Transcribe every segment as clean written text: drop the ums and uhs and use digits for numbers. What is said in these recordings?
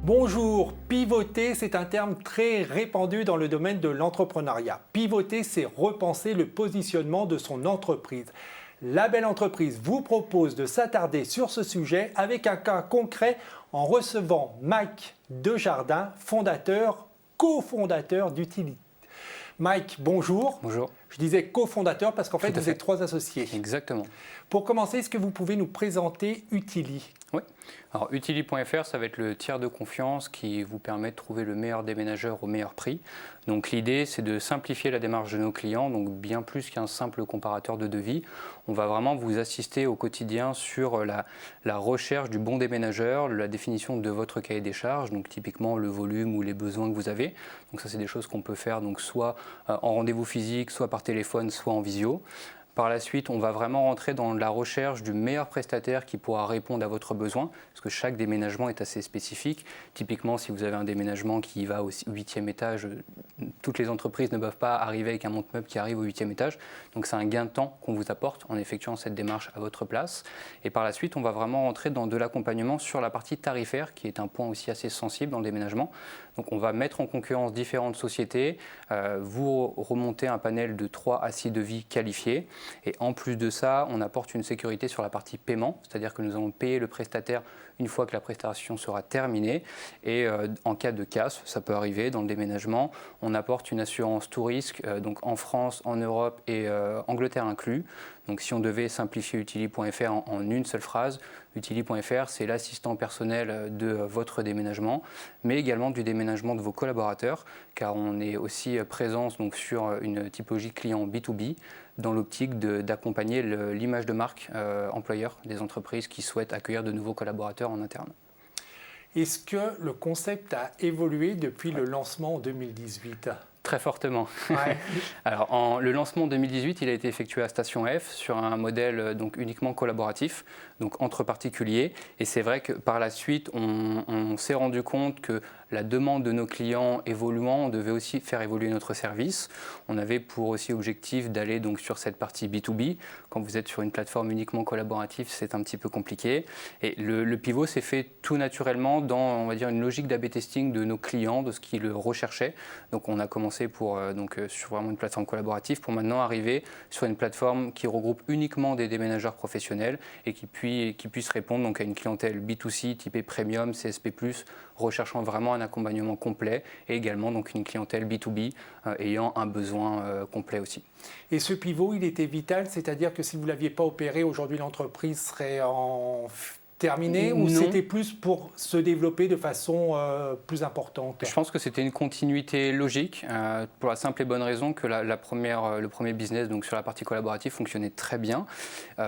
Bonjour, pivoter, c'est un terme très répandu dans le domaine de l'entrepreneuriat. Pivoter, c'est repenser le positionnement de son entreprise. La Belle Entreprise vous propose de s'attarder sur ce sujet avec un cas concret en recevant Mike Desjardins, cofondateur d'Utility. Mike, bonjour. Bonjour. Je disais cofondateur parce qu'en fait, vous êtes 3 associés. Exactement. Pour commencer, est-ce que vous pouvez nous présenter Utili ? Oui. Alors, Utili.fr, ça va être le tiers de confiance qui vous permet de trouver le meilleur déménageur au meilleur prix. Donc, l'idée, c'est de simplifier la démarche de nos clients, donc bien plus qu'un simple comparateur de devis. On va vraiment vous assister au quotidien sur la recherche du bon déménageur, la définition de votre cahier des charges, donc typiquement le volume ou les besoins que vous avez. Donc, ça, c'est des choses qu'on peut faire donc, soit en rendez-vous physique, soit par téléphone, soit en visio. Par la suite, on va vraiment rentrer dans la recherche du meilleur prestataire qui pourra répondre à votre besoin, parce que chaque déménagement est assez spécifique. Typiquement, si vous avez un déménagement qui va au 8e étage, toutes les entreprises ne peuvent pas arriver avec un monte-meuble qui arrive au 8e étage. Donc c'est un gain de temps qu'on vous apporte en effectuant cette démarche à votre place. Et par la suite, on va vraiment rentrer dans de l'accompagnement sur la partie tarifaire, qui est un point aussi assez sensible dans le déménagement. Donc on va mettre en concurrence différentes sociétés, vous remonter un panel de 3 à 6 devis qualifiés. Et en plus de ça, on apporte une sécurité sur la partie paiement, c'est-à-dire que nous allons payer le prestataire une fois que la prestation sera terminée. Et en cas de casse, ça peut arriver dans le déménagement, on apporte une assurance tout risque, donc en France, en Europe et Angleterre inclus. Donc si on devait simplifier Utili.fr en une seule phrase, Utili.fr, c'est l'assistant personnel de votre déménagement, mais également du déménagement de vos collaborateurs, car on est aussi présent donc, sur une typologie client B2B, dans l'optique d'accompagner l'image de marque employeur des entreprises qui souhaitent accueillir de nouveaux collaborateurs en interne. Est-ce que le concept a évolué depuis le lancement en 2018 ? Très fortement. Ouais. Alors, le lancement en 2018, il a été effectué à Station F sur un modèle donc, uniquement collaboratif, donc entre particuliers. Et c'est vrai que par la suite, on s'est rendu compte que la demande de nos clients évoluant, on devait aussi faire évoluer notre service. On avait pour aussi objectif d'aller donc sur cette partie B2B. Quand vous êtes sur une plateforme uniquement collaborative, c'est un petit peu compliqué. Et le pivot s'est fait tout naturellement dans, on va dire, une logique d'A/B testing de nos clients, de ce qu'ils recherchaient. Donc on a commencé sur vraiment une plateforme collaborative pour maintenant arriver sur une plateforme qui regroupe uniquement des déménageurs professionnels et qui puisse répondre donc à une clientèle B2C typée Premium, CSP+, recherchant vraiment un accompagnement complet et également donc une clientèle B2B ayant un besoin complet aussi. Et ce pivot, il était vital, c'est-à-dire que si vous ne l'aviez pas opéré, aujourd'hui l'entreprise serait terminée ou c'était plus pour se développer de façon plus importante ? Je pense que c'était une continuité logique pour la simple et bonne raison que le premier business donc sur la partie collaborative fonctionnait très bien.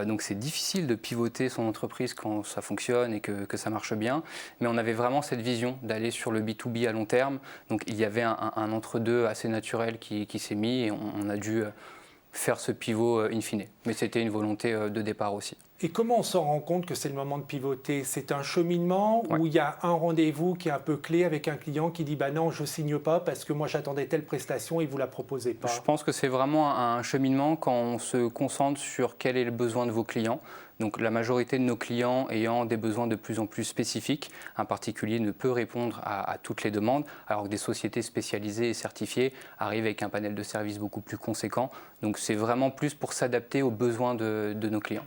Donc c'est difficile de pivoter son entreprise quand ça fonctionne et que ça marche bien. Mais on avait vraiment cette vision d'aller sur le B2B à long terme. Donc il y avait un entre-deux assez naturel qui s'est mis et on a dû faire ce pivot in fine. Mais c'était une volonté de départ aussi. Et comment on s'en rend compte que c'est le moment de pivoter ? C'est un cheminement où il y a un rendez-vous qui est un peu clé avec un client qui dit bah non, je ne signe pas parce que moi j'attendais telle prestation et vous ne la proposez pas ? Je pense que c'est vraiment un cheminement quand on se concentre sur quel est le besoin de vos clients. Donc la majorité de nos clients ayant des besoins de plus en plus spécifiques, un particulier ne peut répondre à toutes les demandes, alors que des sociétés spécialisées et certifiées arrivent avec un panel de services beaucoup plus conséquent. Donc c'est vraiment plus pour s'adapter aux besoins de nos clients.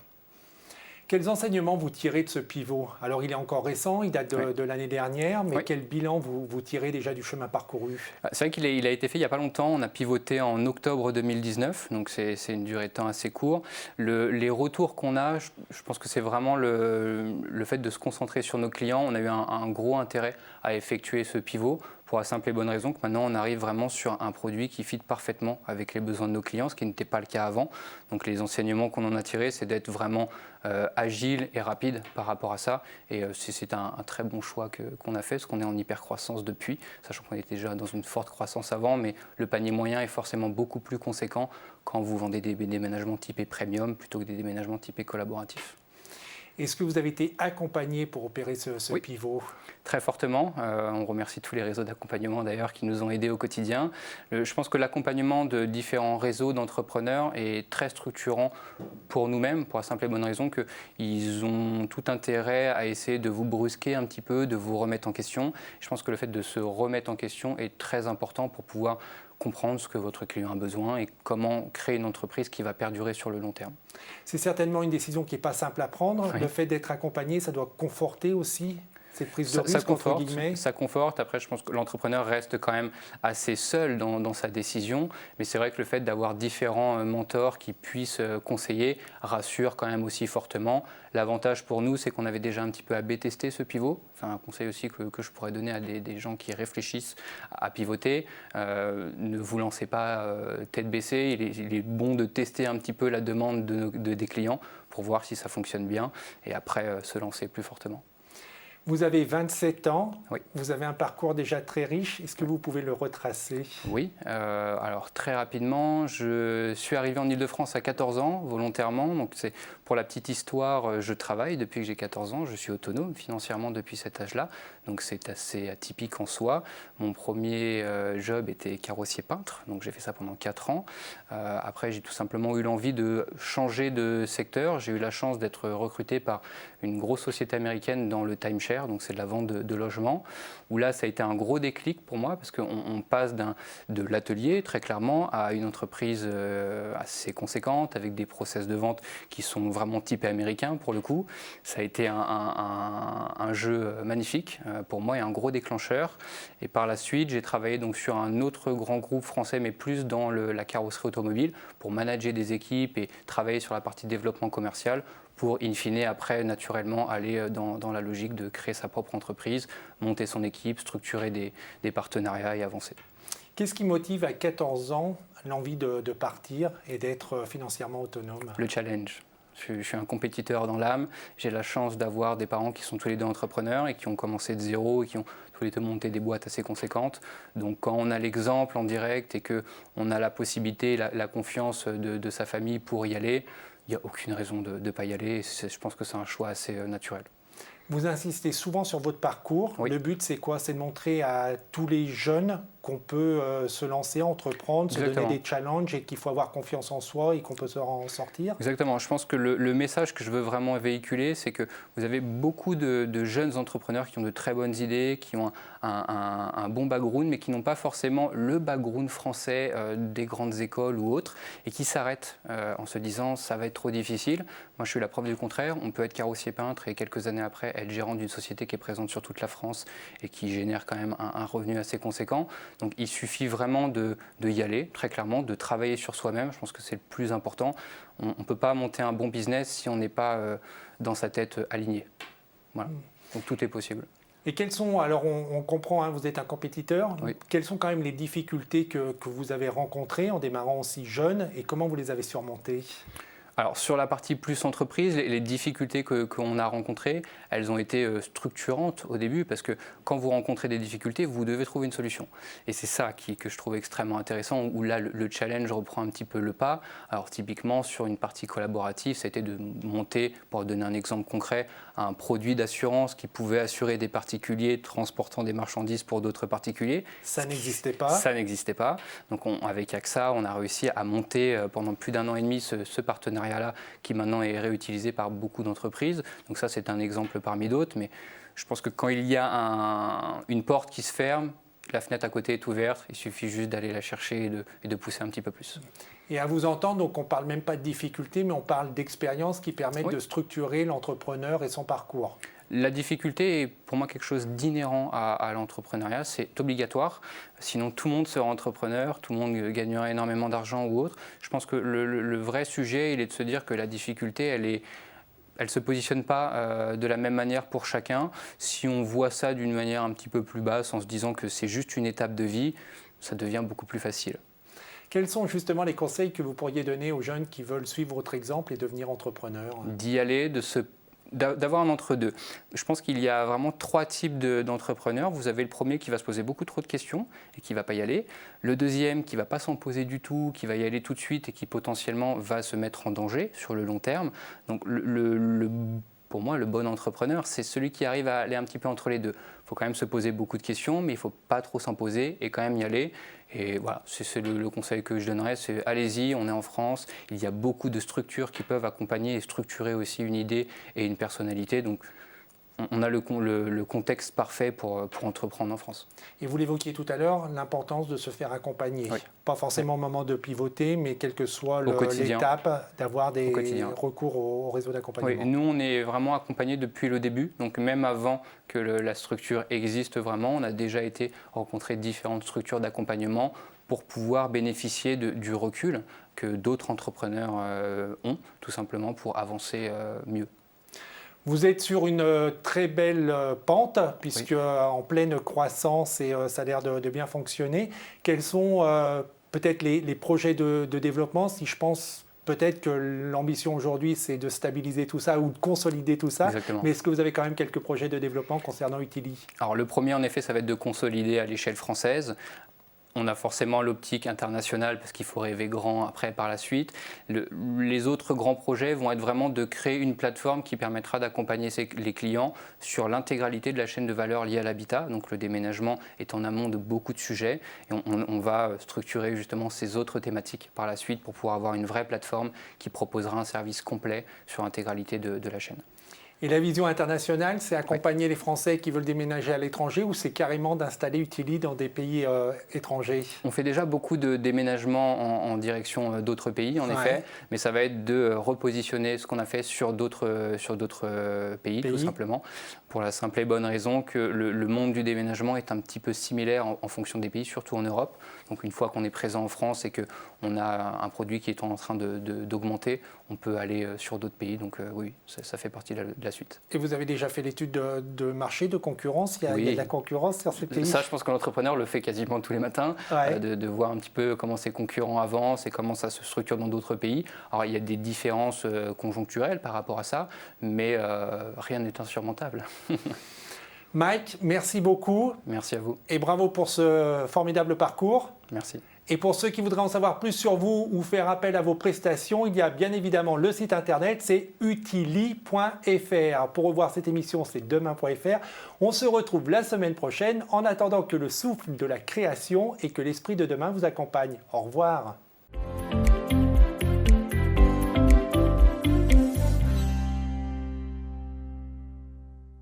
Quels enseignements vous tirez de ce pivot ? Alors, il est encore récent, il date de l'année dernière, mais quel bilan vous tirez déjà du chemin parcouru ? C'est vrai qu'il a été fait il n'y a pas longtemps. On a pivoté en octobre 2019, donc c'est une durée de temps assez courte. Les retours qu'on a, je pense que c'est vraiment le fait de se concentrer sur nos clients. On a eu un gros intérêt à effectuer ce pivot. Pour la simple et bonne raison que maintenant on arrive vraiment sur un produit qui fit parfaitement avec les besoins de nos clients, ce qui n'était pas le cas avant. Donc les enseignements qu'on en a tirés, c'est d'être vraiment agile et rapide par rapport à ça. Et c'est un très bon choix qu'on a fait, parce qu'on est en hyper-croissance depuis, sachant qu'on était déjà dans une forte croissance avant, mais le panier moyen est forcément beaucoup plus conséquent quand vous vendez des déménagements typés premium plutôt que des déménagements typés collaboratifs. Est-ce que vous avez été accompagné pour opérer ce Oui. pivot? Très fortement. On remercie tous les réseaux d'accompagnement d'ailleurs qui nous ont aidés au quotidien. Je pense que l'accompagnement de différents réseaux d'entrepreneurs est très structurant pour nous-mêmes, pour la simple et bonne raison qu'ils ont tout intérêt à essayer de vous brusquer un petit peu, de vous remettre en question. Je pense que le fait de se remettre en question est très important pour pouvoir comprendre ce que votre client a besoin et comment créer une entreprise qui va perdurer sur le long terme. C'est certainement une décision qui n'est pas simple à prendre. Oui. Le fait d'être accompagné, ça doit conforter aussi cette prise de Ça risque, entre conforte, guillemets. ça conforte. Après, je pense que l'entrepreneur reste quand même assez seul dans sa décision. Mais c'est vrai que le fait d'avoir différents mentors qui puissent conseiller rassure quand même aussi fortement. L'avantage pour nous, c'est qu'on avait déjà un petit peu AB-testé ce pivot. Enfin, un conseil aussi que je pourrais donner à des gens qui réfléchissent à pivoter. Ne vous lancez pas tête baissée. Il est bon de tester un petit peu la demande des clients pour voir si ça fonctionne bien et après se lancer plus fortement. Vous avez 27 ans, Oui. Vous avez un parcours déjà très riche. Est-ce que vous pouvez le retracer? Oui, alors très rapidement, je suis arrivé en Île-de-France à 14 ans, volontairement. Donc c'est pour la petite histoire, je travaille depuis que j'ai 14 ans, je suis autonome financièrement depuis cet âge-là. Donc c'est assez atypique en soi. Mon premier job était carrossier peintre, donc j'ai fait ça pendant 4 ans. Après, j'ai tout simplement eu l'envie de changer de secteur. J'ai eu la chance d'être recruté par une grosse société américaine dans le timeshare, donc c'est de la vente de logements, où là ça a été un gros déclic pour moi parce qu'on passe de l'atelier très clairement à une entreprise assez conséquente avec des process de vente qui sont vraiment typés américains pour le coup. Ça a été un jeu magnifique pour moi et un gros déclencheur. Et par la suite, j'ai travaillé donc sur un autre grand groupe français, mais plus dans la carrosserie automobile, pour manager des équipes et travailler sur la partie développement commercial pour, in fine, après, naturellement, aller dans la logique de créer sa propre entreprise, monter son équipe, structurer des partenariats et avancer. Qu'est-ce qui motive à 14 ans l'envie de partir et d'être financièrement autonome? Le challenge. Je suis un compétiteur dans l'âme. J'ai la chance d'avoir des parents qui sont tous les deux entrepreneurs et qui ont commencé de zéro et qui ont tous les deux monté des boîtes assez conséquentes. Donc quand on a l'exemple en direct et qu'on a la possibilité, la confiance de sa famille pour y aller, il n'y a aucune raison de ne pas y aller. Je pense que c'est un choix assez naturel. Vous insistez souvent sur votre parcours. Oui. Le but, c'est quoi? C'est de montrer à tous les jeunes qu'on peut se lancer, entreprendre, Exactement. se donner des challenges et qu'il faut avoir confiance en soi et qu'on peut en sortir. Exactement. Je pense que le message que je veux vraiment véhiculer, c'est que vous avez beaucoup de jeunes entrepreneurs qui ont de très bonnes idées, qui ont un bon background, mais qui n'ont pas forcément le background français des grandes écoles ou autres, et qui s'arrêtent en se disant ça va être trop difficile. Moi, je suis la preuve du contraire. On peut être carrossier peintre et quelques années après être gérant d'une société qui est présente sur toute la France et qui génère quand même un revenu assez conséquent. Donc il suffit vraiment de y aller, très clairement, de travailler sur soi-même. Je pense que c'est le plus important. On ne peut pas monter un bon business si on n'est pas dans sa tête aligné. Voilà. Donc tout est possible. Et quelles sont, alors on comprend, hein, vous êtes un compétiteur, Oui. Quelles sont quand même les difficultés que vous avez rencontrées en démarrant aussi jeune et comment vous les avez surmontées? Alors sur la partie plus entreprise, les difficultés qu'on a rencontrées, elles ont été structurantes au début parce que quand vous rencontrez des difficultés, vous devez trouver une solution. Et c'est ça que je trouve extrêmement intéressant, où là le challenge reprend un petit peu le pas. Alors typiquement sur une partie collaborative, ça a été de monter, pour donner un exemple concret, un produit d'assurance qui pouvait assurer des particuliers transportant des marchandises pour d'autres particuliers. Ça n'existait pas. Ça n'existait pas. Donc avec AXA, on a réussi à monter pendant plus d'1 an et demi ce partenariat là qui maintenant est réutilisé par beaucoup d'entreprises. Donc ça, c'est un exemple parmi d'autres, mais je pense que quand il y a une porte qui se ferme, la fenêtre à côté est ouverte, il suffit juste d'aller la chercher et de pousser un petit peu plus. Et à vous entendre, donc on ne parle même pas de difficultés, mais on parle d'expériences qui permettent de structurer l'entrepreneur et son parcours. La difficulté est pour moi quelque chose d'inhérent à l'entrepreneuriat, c'est obligatoire. Sinon, tout le monde sera entrepreneur, tout le monde gagnerait énormément d'argent ou autre. Je pense que le vrai sujet, il est de se dire que la difficulté, elle ne se positionne pas de la même manière pour chacun. Si on voit ça d'une manière un petit peu plus basse, en se disant que c'est juste une étape de vie, ça devient beaucoup plus facile. Quels sont justement les conseils que vous pourriez donner aux jeunes qui veulent suivre votre exemple et devenir entrepreneurs? D'y aller, d'avoir un entre-deux. Je pense qu'il y a vraiment 3 types d'entrepreneurs. Vous avez le premier qui va se poser beaucoup trop de questions et qui ne va pas y aller. Le deuxième qui ne va pas s'en poser du tout, qui va y aller tout de suite et qui potentiellement va se mettre en danger sur le long terme. Donc le pour moi, le bon entrepreneur, c'est celui qui arrive à aller un petit peu entre les deux. Il faut quand même se poser beaucoup de questions, mais il ne faut pas trop s'imposer et quand même y aller. Et voilà, c'est le conseil que je donnerais, c'est allez-y, on est en France, il y a beaucoup de structures qui peuvent accompagner et structurer aussi une idée et une personnalité. Donc, on a le contexte parfait pour entreprendre en France. Et vous l'évoquiez tout à l'heure, l'importance de se faire accompagner. Oui. Pas forcément au moment de pivoter, mais quelle que soit quotidien. l'étape, d'avoir des recours au réseau d'accompagnement. Oui, nous, on est vraiment accompagnés depuis le début. Donc même avant que la structure existe vraiment, on a déjà été rencontrer différentes structures d'accompagnement pour pouvoir bénéficier du recul que d'autres entrepreneurs ont, tout simplement pour avancer mieux. Vous êtes sur une très belle pente, puisque en pleine croissance et ça a l'air de bien fonctionner. Quels sont peut-être les projets de développement, si je pense peut-être que l'ambition aujourd'hui, c'est de stabiliser tout ça ou de consolider tout ça. Exactement. Mais est-ce que vous avez quand même quelques projets de développement concernant Utili? Alors le premier, en effet, ça va être de consolider à l'échelle française. On a forcément l'optique internationale parce qu'il faut rêver grand après par la suite. Les autres grands projets vont être vraiment de créer une plateforme qui permettra d'accompagner les clients sur l'intégralité de la chaîne de valeur liée à l'habitat. Donc le déménagement est en amont de beaucoup de sujets et on va structurer justement ces autres thématiques par la suite pour pouvoir avoir une vraie plateforme qui proposera un service complet sur l'intégralité de la chaîne. Et la vision internationale, c'est accompagner les Français qui veulent déménager à l'étranger ou c'est carrément d'installer Utili dans des pays étrangers? On fait déjà beaucoup de déménagements en direction d'autres pays, en effet, mais ça va être de repositionner ce qu'on a fait sur d'autres pays, tout simplement, pour la simple et bonne raison que le monde du déménagement est un petit peu similaire en fonction des pays, surtout en Europe. Donc une fois qu'on est présent en France et qu'on a un produit qui est en train d'augmenter, on peut aller sur d'autres pays. Donc oui, ça fait partie de la suite. Et vous avez déjà fait l'étude de marché, de concurrence? Il y a de la concurrence sur ces pays? Ça, je pense que l'entrepreneur le fait quasiment tous les matins, de voir un petit peu comment ses concurrents avancent et comment ça se structure dans d'autres pays. Alors il y a des différences conjoncturelles par rapport à ça, mais rien n'est insurmontable. Mike, merci beaucoup. Merci à vous. Et bravo pour ce formidable parcours. Merci. Et pour ceux qui voudraient en savoir plus sur vous ou faire appel à vos prestations, il y a bien évidemment le site internet, c'est utili.fr. Pour revoir cette émission, c'est demain.fr. On se retrouve la semaine prochaine en attendant que le souffle de la création et que l'esprit de demain vous accompagne. Au revoir.